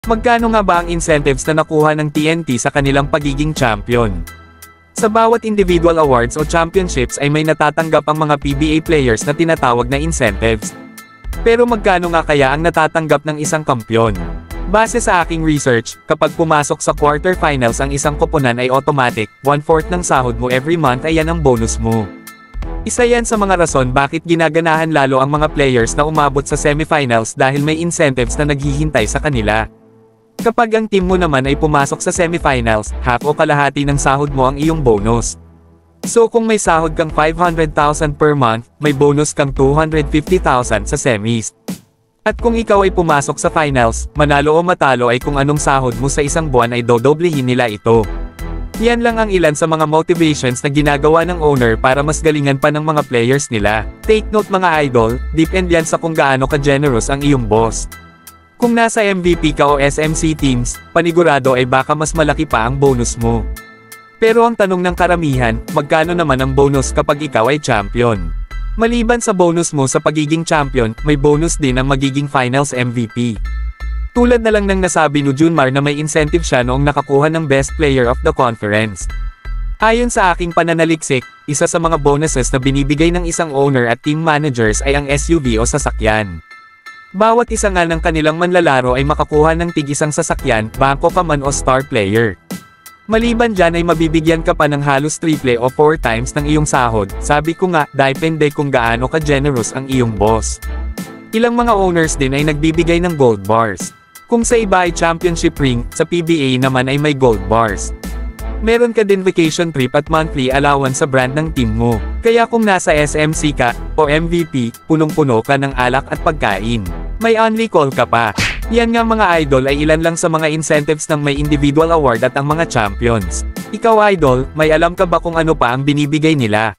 Magkano nga ba ang incentives na nakuha ng TNT sa kanilang pagiging champion? Sa bawat individual awards o championships ay may natatanggap ang mga PBA players na tinatawag na incentives. Pero magkano nga kaya ang natatanggap ng isang kampyon? Base sa aking research, kapag pumasok sa quarterfinals ang isang koponan ay automatic, 1/4 ng sahod mo every month ay yan ang bonus mo. Isa yan sa mga rason bakit ginaganahan lalo ang mga players na umabot sa semifinals dahil may incentives na naghihintay sa kanila. Kapag ang team mo naman ay pumasok sa semifinals, half o kalahati ng sahod mo ang iyong bonus. So kung may sahod kang 500,000 per month, may bonus kang 250,000 sa semis. At kung ikaw ay pumasok sa finals, manalo o matalo ay kung anong sahod mo sa isang buwan ay dodoblehin nila ito. Yan lang ang ilan sa mga motivations na ginagawa ng owner para mas galingan pa ng mga players nila. Take note mga idol, depend yan sa kung gaano ka-generous ang iyong boss. Kung nasa MVP ka o SMC teams, panigurado ay baka mas malaki pa ang bonus mo. Pero ang tanong ng karamihan, magkano naman ang bonus kapag ikaw ay champion? Maliban sa bonus mo sa pagiging champion, may bonus din ang magiging finals MVP. Tulad na lang ng nasabi ni Junmar na may incentive siya noong nakakuha ng Best Player of the Conference. Ayon sa aking pananaliksik, isa sa mga bonuses na binibigay ng isang owner at team managers ay ang SUV o sasakyan. Bawat isa nga ng kanilang manlalaro ay makakuha ng tig-isang sasakyan, bangko ka man o star player. Maliban dyan ay mabibigyan ka pa ng halos triple o 4 times ng iyong sahod. Sabi ko nga, depende kung gaano ka generous ang iyong boss. Ilang mga owners din ay nagbibigay ng gold bars. Kung sa iba ay championship ring, sa PBA naman ay may gold bars. Meron ka din vacation trip at monthly allowance sa brand ng team mo. Kaya kung nasa SMC ka, o MVP, punong-puno ka ng alak at pagkain. May only call ka pa. Yan nga mga idol ay ilan lang sa mga incentives ng may individual award at ang mga champions. Ikaw idol, may alam ka ba kung ano pa ang binibigay nila?